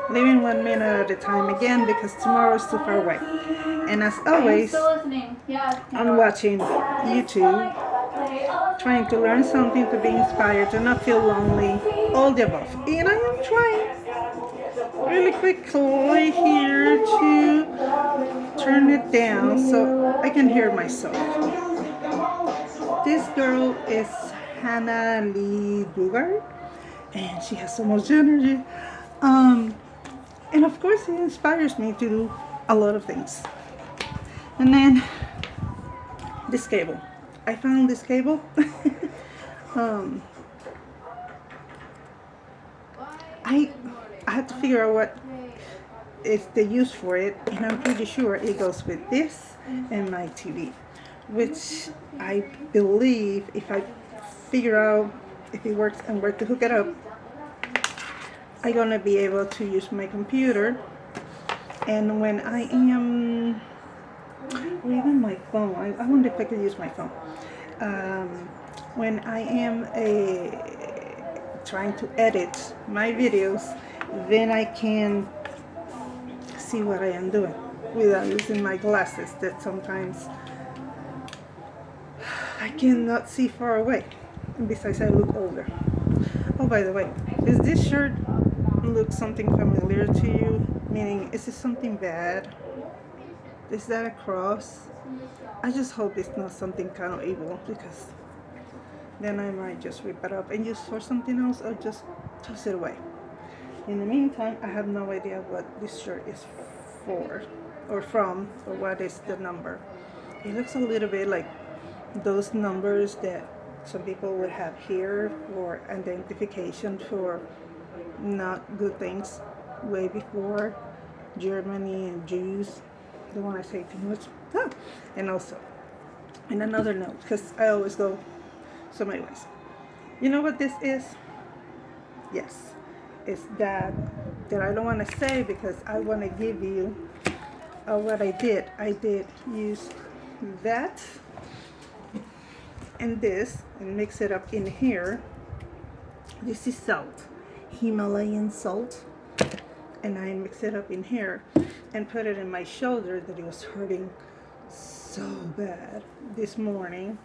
living 1 minute at a time again because tomorrow is too far away. And as always, I'm watching YouTube, trying to learn something to be inspired, to not feel lonely, all the above. And I am trying really quickly here to turn it down so I can hear myself. This girl is Hannah Lee Dugard, and she has so much energy. Um, and of course, it inspires me to do a lot of things. And then this cable. I found this cable. um, I I had to figure out what is the use for it, and I'm pretty sure it goes with this and my TV, which I believe if I figure out if it works and where to hook it up, I'm gonna be able to use my computer. And when I am, or even my phone, I wonder if I could use my phone. Um, when I am trying to edit my videos, then I can see what I am doing without using my glasses that sometimes I cannot see far away. And besides, I look older. Oh, by the way, does this shirt look something familiar to you? Meaning, is it something bad? Is that a cross? I just hope it's not something kind of evil, because then I might just rip it up and use for something else or just toss it away. In the meantime, I have no idea what this shirt is for or from, or what is the number. It looks a little bit like those numbers that some people would have here for identification for not good things way before Germany and Jews. Don't want to say too much. Ah, and also, in another note, because I always go so many ways. You know what this is? Yes, it's that I don't want to say because I want to give you what I did. I did use that and this and mix it up in here. This is salt, Himalayan salt, and I mix it up in here and put it in my shoulder that it was hurting so bad this morning.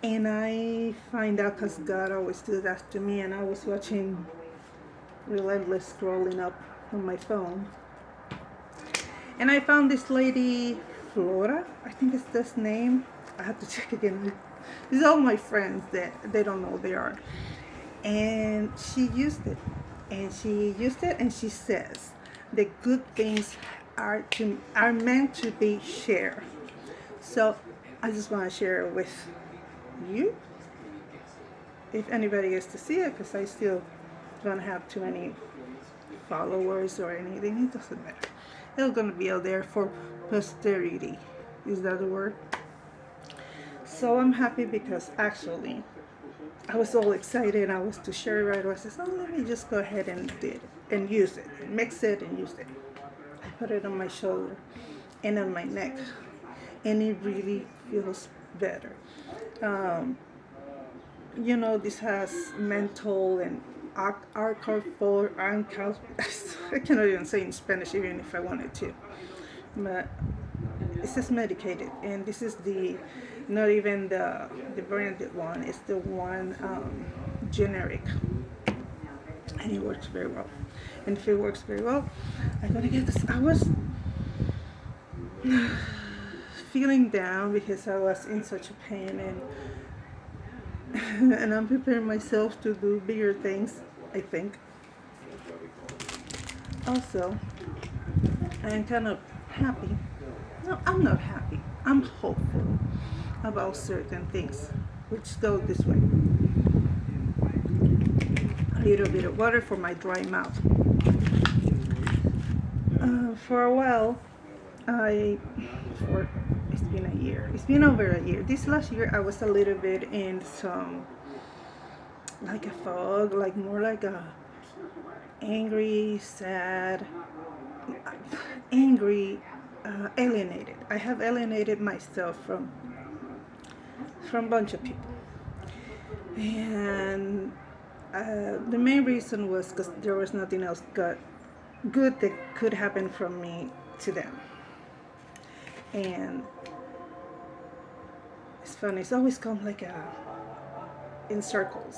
And I find out because God always does that to me, and I was watching relentless scrolling up on my phone, and I found this lady, Flora, I think it's this name. I have to check again. These are all my friends that they don't know they are. And she used it. And she says the good things are meant to be shared. So I just want to share it with you. If anybody gets to see it, because I still don't have too many followers or anything, it doesn't matter. It's gonna be out there for posterity. Is that the word? So I'm happy because actually I was all excited. I was to share it right away. I said, oh, let me just go ahead and do it and use it, mix it and use it. I put it on my shoulder and on my neck, and it really feels better. Um, this has menthol and alcohol. I cannot even say in Spanish, even if I wanted to. But it says medicated, and this is the not even the branded one. It's the one generic, and it works very well. And if it works very well, I'm gonna get this. I was feeling down because I was in such a pain, and I'm preparing myself to do bigger things, I think. Also, I'm kind of happy. No, I'm not happy. I'm hopeful about certain things, which go this way. A little bit of water for my dry mouth. For a while, it's been a year. It's been over a year. This last year, I was a little bit in some, like a fog, like more like a angry, sad, alienated. I have alienated myself from a bunch of people, and the main reason was because there was nothing else good that could happen from me to them. And it's funny, it's always come like in circles.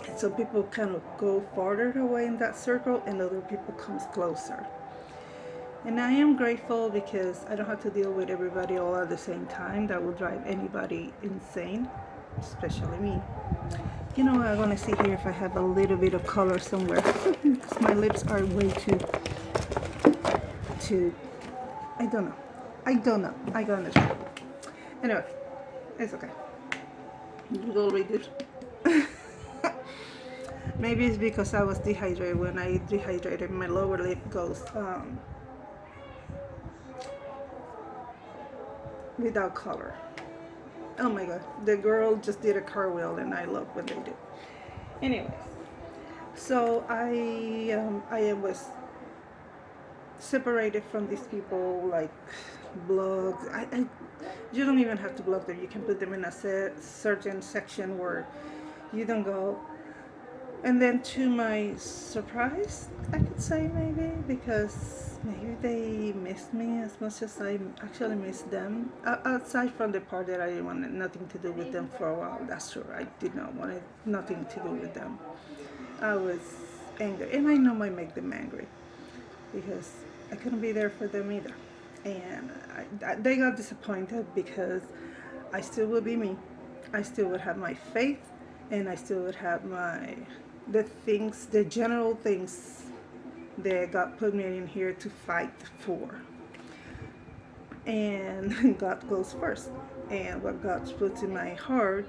And so people kind of go farther away in that circle and other people comes closer. And I am grateful because I don't have to deal with everybody all at the same time. That will drive anybody insane, especially me. You know, I want to see here if I have a little bit of color somewhere. Because my lips are way too, I don't know. I gotta try. Anyway, it's okay. It's already good. Maybe it's because I was dehydrated. When I dehydrated, my lower lip goes without color. Oh my god, the girl just did a cartwheel and I love when they do. Anyways, so I was separated from these people, like blogs. You don't even have to blog them. You can put them in a certain section where you don't go. And then to my surprise, I could say maybe, because maybe they missed me as much as I actually missed them. Aside from the part that I wanted nothing to do with them for a while, that's true. I did not want nothing to do with them. I was angry, and I know I make them angry because I couldn't be there for them either. And they got disappointed because I still would be me. I still would have my faith, and I still would have the general things that God put me in here to fight for. And God goes first. And what God puts in my heart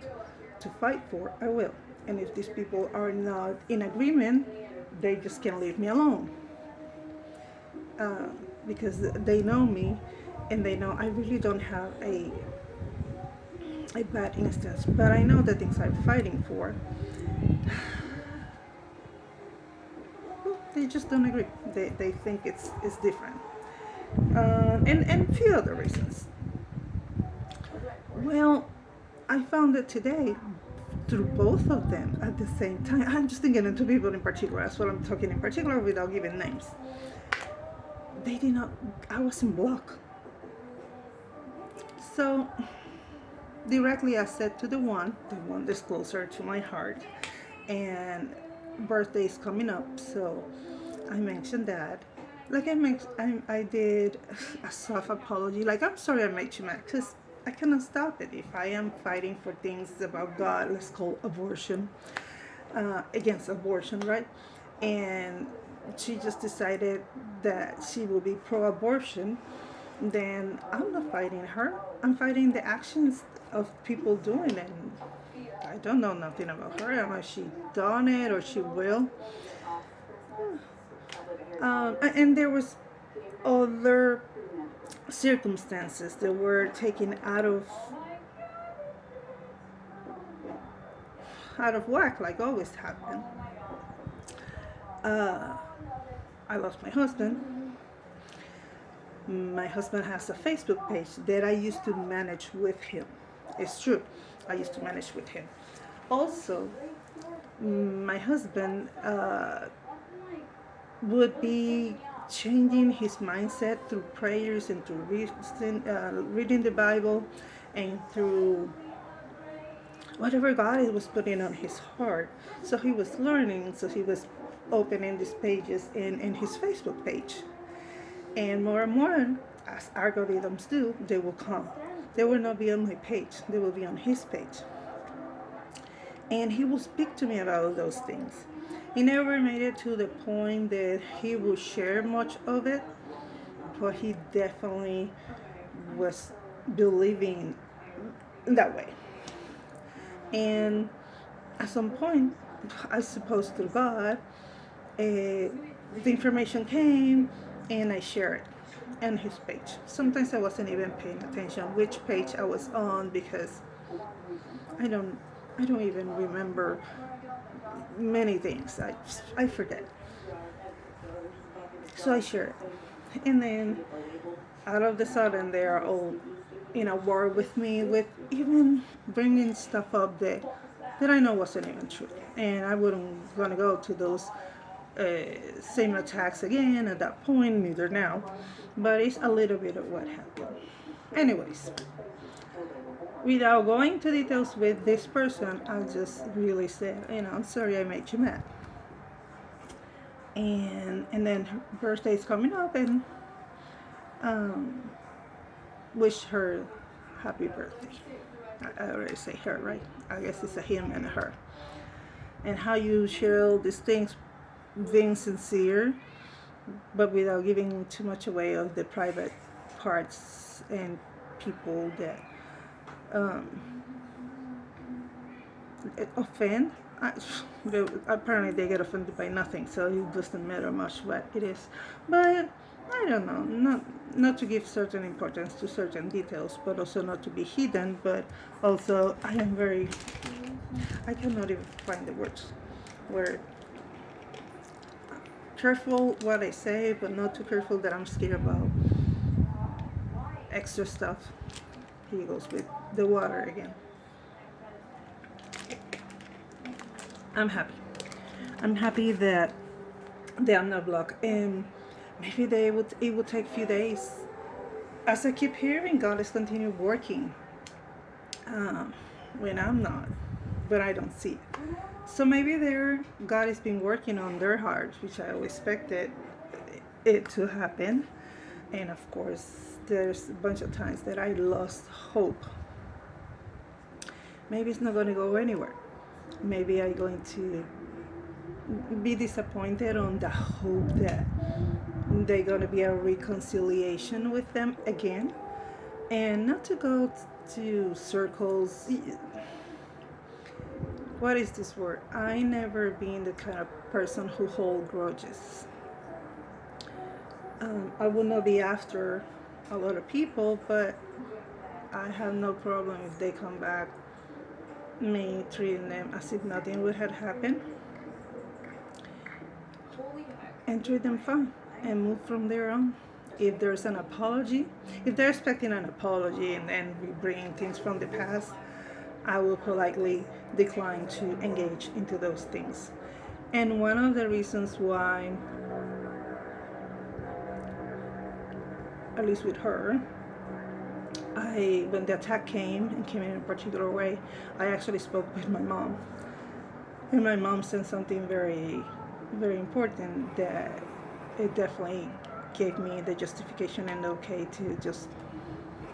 to fight for, I will. And if these people are not in agreement, they just can't leave me alone. Because they know me, and they know I really don't have a bad instance. But I know the things I'm fighting for, they just don't agree. They think it's different. And a few other reasons. Well, I found it today through both of them at the same time. I'm just thinking of two people in particular. That's what I'm talking in particular without giving names. They did not, I wasn't blocked. So directly I said to the one that's closer to my heart, and birthday is coming up, so I mentioned that. Like I did a soft apology. Like, I'm sorry I made you mad, because I cannot stop it. If I am fighting for things about God, let's call abortion, against abortion, right? And she just decided that she will be pro-abortion, then I'm not fighting her. I'm fighting the actions of people doing it. I don't know nothing about her. I don't know if she done it or she will. And there was other circumstances that were taken out of whack, like always happen. I lost my husband. My husband has a Facebook page that I used to manage with him. It's true, I used to manage with him. Also, my husband would be changing his mindset through prayers and through reading the Bible and through whatever God was putting on his heart. So he was learning, so he was opening these pages in his Facebook page. And more, as algorithms do, they will come. They will not be on my page, they will be on his page. And he will speak to me about those things. He never made it to the point that he would share much of it, but he definitely was believing that way. And at some point, I suppose through God, the information came and I shared it on his page. Sometimes I wasn't even paying attention which page I was on, because I don't even remember many things. I forget. So I shared it. And then out of the sudden they are all in a war with me, with even bringing stuff up that I know wasn't even true. And I wouldn't gonna go to those same attacks again at that point, neither now, but it's a little bit of what happened. Anyways, without going to details with this person, I just really said, I'm sorry I made you mad. And then her birthday's coming up, and um, wish her happy birthday. I already say her, right? I guess it's a him and a her. And how you share all these things, being sincere, but without giving too much away of the private parts and people that um, offend. Apparently, they get offended by nothing, so it doesn't matter much what it is. But I don't know, not to give certain importance to certain details, but also not to be hidden. But also, I cannot even find the words. Where careful what I say, but not too careful that I'm scared about extra stuff. Here goes with the water again. I'm happy. I'm happy that I'm not blocked, and maybe it would take a few days. As I keep hearing, God is continue working um, when I'm not, but I don't see it. So maybe God has been working on their hearts, which I always expected it to happen. And of course, there's a bunch of times that I lost hope. Maybe it's not going to go anywhere. Maybe I'm going to be disappointed on the hope that they're going to be a reconciliation with them again. And not to go to circles. What is this word? I never been the kind of person who hold grudges. I will not be after a lot of people, but I have no problem if they come back, me treating them as if nothing would have happened, and treat them fine and move from there on. If there's an apology, if they're expecting an apology and then we bring things from the past, I will politely decline to engage into those things. And one of the reasons why, at least with her, when the attack came and came in a particular way, I actually spoke with my mom. And my mom said something very, very important that it definitely gave me the justification and okay to just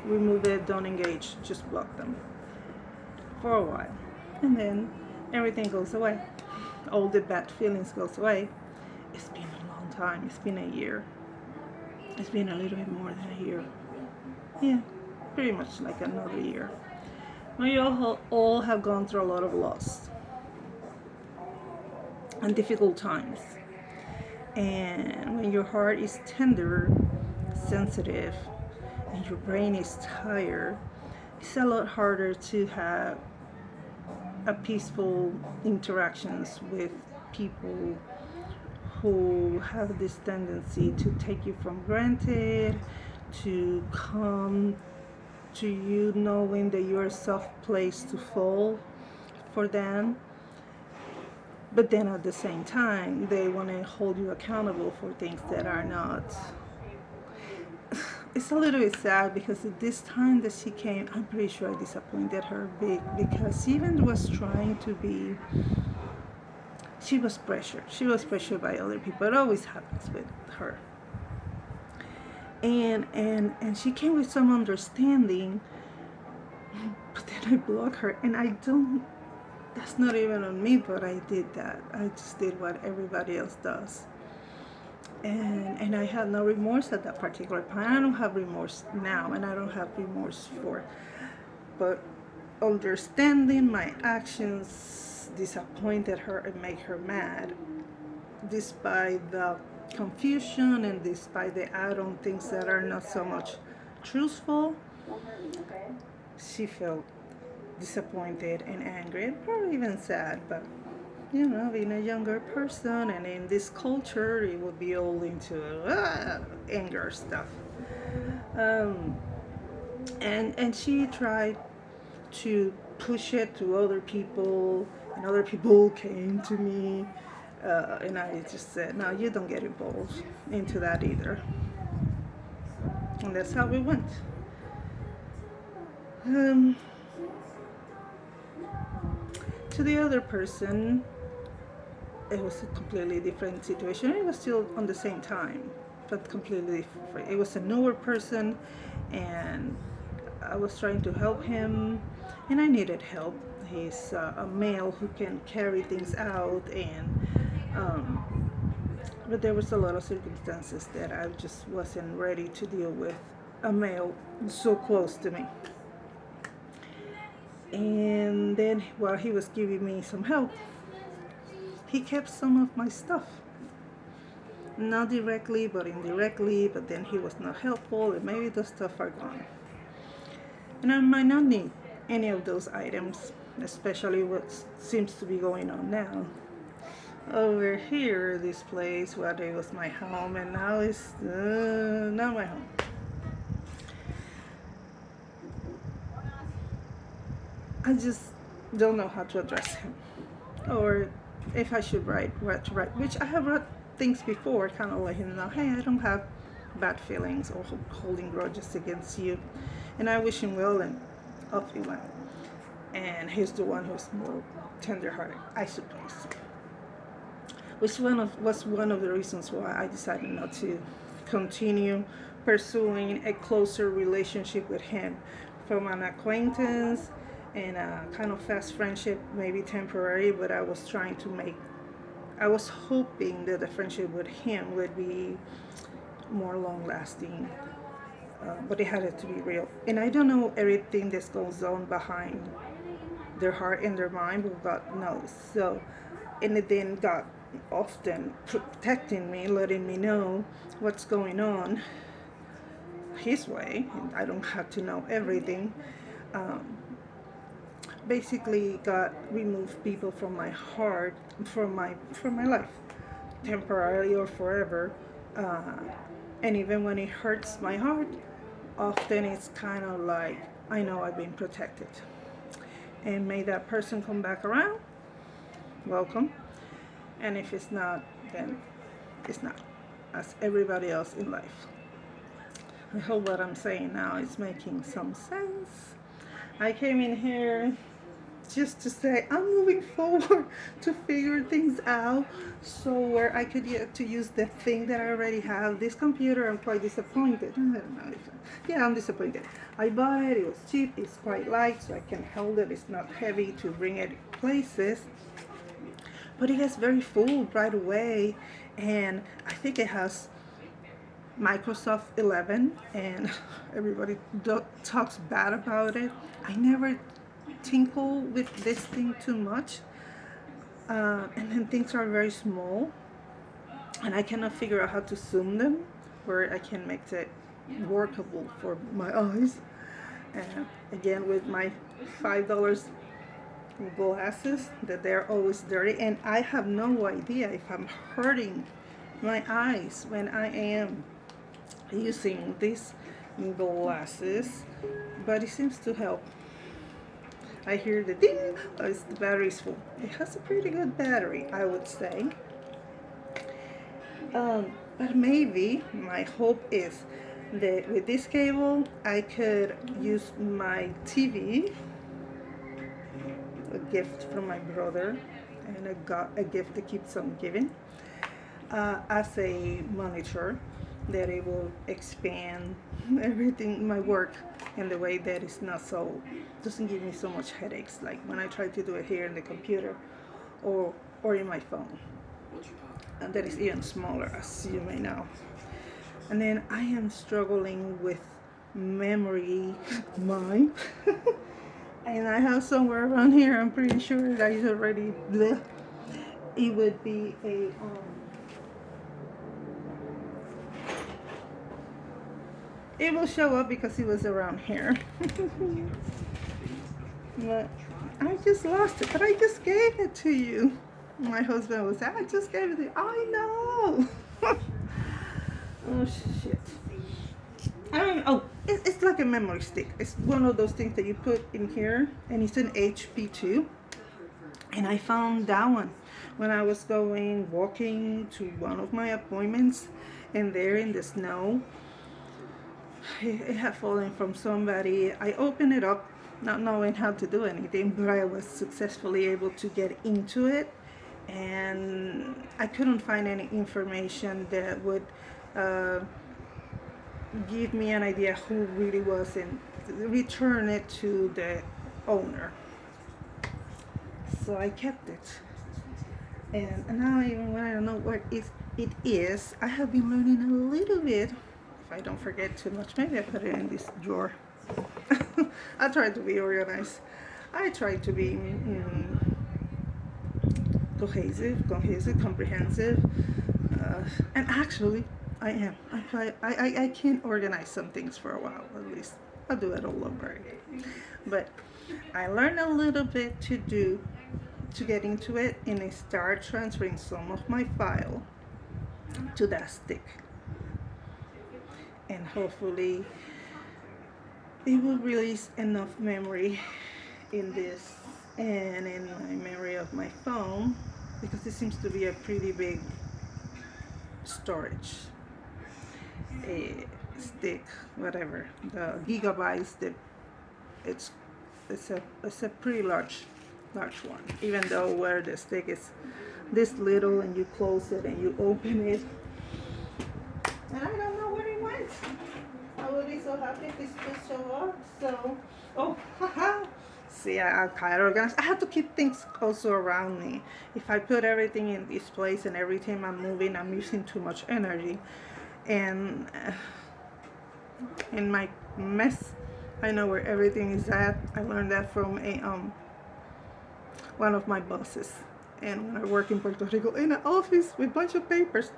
remove it, don't engage, just block them for a while. And then everything goes away. All the bad feelings goes away. It's been a long time. It's been a year. It's been a little bit more than a year. Yeah, pretty much like another year. We all have gone through a lot of loss and difficult times. And when your heart is tender, sensitive, and your brain is tired, it's a lot harder to have a peaceful interactions with people who have this tendency to take you for granted, to come to you knowing that you're a soft place to fall for them, but then at the same time they want to hold you accountable for things that are not. It's a little bit sad because at this time that she came, I'm pretty sure I disappointed her big, because she even was trying to be, she was pressured by other people. It always happens with her. And she came with some understanding, but then I blocked her, and I don't, that's not even on me, but I did that. I just did what everybody else does. And I had no remorse at that particular time. I don't have remorse now, and I don't have remorse for, but understanding my actions disappointed her and made her mad, despite the confusion and despite the add-on things that are not so much truthful. She felt disappointed and angry, or even sad, but being a younger person and in this culture, it would be all into anger stuff. And she tried to push it to other people, and other people came to me And I just said, no, you don't get involved into that either. And that's how we went. Um, to the other person, it was a completely different situation. It was still on the same time, but completely different. It was a newer person, and I was trying to help him, and I needed help. He's a male who can carry things out, and but there was a lot of circumstances that I just wasn't ready to deal with a male so close to me. And then while he was giving me some help, he kept some of my stuff. Not directly, but indirectly, but then he was not helpful, and maybe the stuff are gone. And I might not need any of those items, especially what seems to be going on now. Over here, this place, where it was my home, and now it's not my home. I just don't know how to address him, or if I should write what to write, which I have wrote things before, kind of let him know, hey, I don't have bad feelings or holding grudges against you, and I wish him well, and off he went. And he's the one who's more tender-hearted, I suppose. Which was one of the reasons why I decided not to continue pursuing a closer relationship with him, from an acquaintance and a kind of fast friendship, maybe temporary, but I was hoping that the friendship with him would be more long lasting, but it had to be real. And I don't know everything that goes on behind their heart and their mind, but God knows. So, and then God often protecting me, letting me know what's going on his way. I don't have to know everything. Basically, God removed people from my heart, from my life, temporarily or forever. And even when it hurts my heart, often it's kind of like I know I've been protected. And may that person come back around. Welcome. And if it's not, then it's not, as everybody else in life. I hope what I'm saying now is making some sense. I came in here just to say I'm moving forward to figure things out, so where I could get to use the thing that I already have. This computer, I'm quite disappointed. I don't know if I'm disappointed. I bought it, it was cheap, it's quite light, so I can hold it, it's not heavy to bring it places. But it gets very full right away, and I think it has Microsoft 11, and everybody talks bad about it. I never tinkle with this thing too much, and then things are very small, and I cannot figure out how to zoom them where I can make it workable for my eyes. And again, with my $5 glasses, that they're always dirty, and I have no idea if I'm hurting my eyes when I am using these glasses, but it seems to help. I hear the ding, the battery's full. It has a pretty good battery, I would say. But maybe my hope is that with this cable I could use my TV, a gift from my brother, and I got a gift that keeps on giving, as a monitor, that it will expand everything, my work, in the way that it's not so, doesn't give me so much headaches, like when I try to do it here in the computer or in my phone. And that is even smaller, as you may know. And then I am struggling with memory mine. And I have somewhere around here, I'm pretty sure that I already, bleh. It would be a, it will show up because it was around here. But I just lost it, but I just gave it to you. My husband was, I just gave it to you. I know. Oh, shit. I don't know. Oh, it's like a memory stick. It's one of those things that you put in here, and it's an HP too. And I found that one when I was going walking to one of my appointments, and there in the snow, it had fallen from somebody. I opened it up, not knowing how to do anything, but I was successfully able to get into it, and I couldn't find any information that would uh, give me an idea who really was and return it to the owner. So I kept it. And now, even when I don't know what it is, I have been learning a little bit. If I don't forget too much, maybe I put it in this drawer. I try to be organized. I try to be cohesive, comprehensive, and actually, I am. I can organize some things for a while at least. I'll do it all over again. But I learned a little bit to get into it, and I start transferring some of my file to that stick, and hopefully it will release enough memory in this and in my memory of my phone, because it seems to be a pretty big storage, a stick, whatever the gigabytes that it's a pretty large one, even though where the stick is this little and you close it and you open it, and I don't know where it went. I would be so happy if this would show up. So, oh, haha. See, I'm kind of organized. I have to keep things also around me. If I put everything in this place and every time I'm moving, I'm using too much energy. And in my mess, I know where everything is at. I learned that from one of my bosses. And when I work in Puerto Rico in an office with a bunch of papers.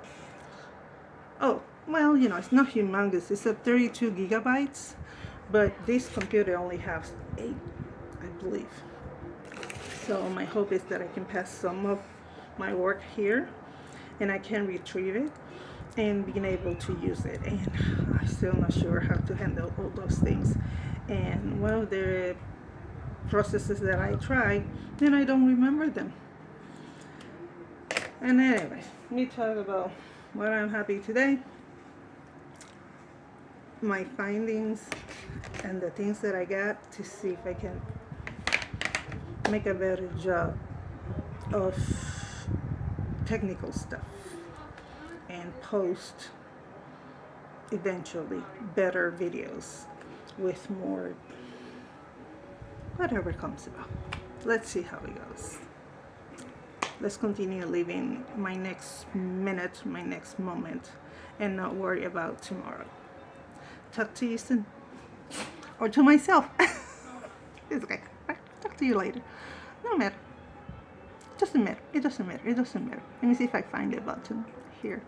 Oh, well, it's not humongous. It's at 32 gigabytes, but this computer only has 8, I believe. So my hope is that I can pass some of my work here and I can retrieve it and being able to use it. And I'm still not sure how to handle all those things. And one of the processes that I tried, then I don't remember them. And anyway, let me talk about what I'm happy today, my findings, and the things that I got to see if I can make a better job of technical stuff and post eventually better videos with more whatever comes about. Let's see how it goes. Let's continue living my next minute, my next moment, and not worry about tomorrow. Talk to you soon. Or to myself. It's okay. Talk to you later. No matter. It doesn't matter. It doesn't matter. It doesn't matter. Let me see if I find the button here.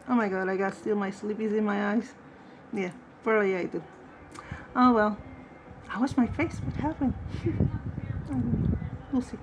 Oh my god, I got still my sleepies in my eyes. Yeah, probably I do. Oh well. I wash my face. What happened? We'll see.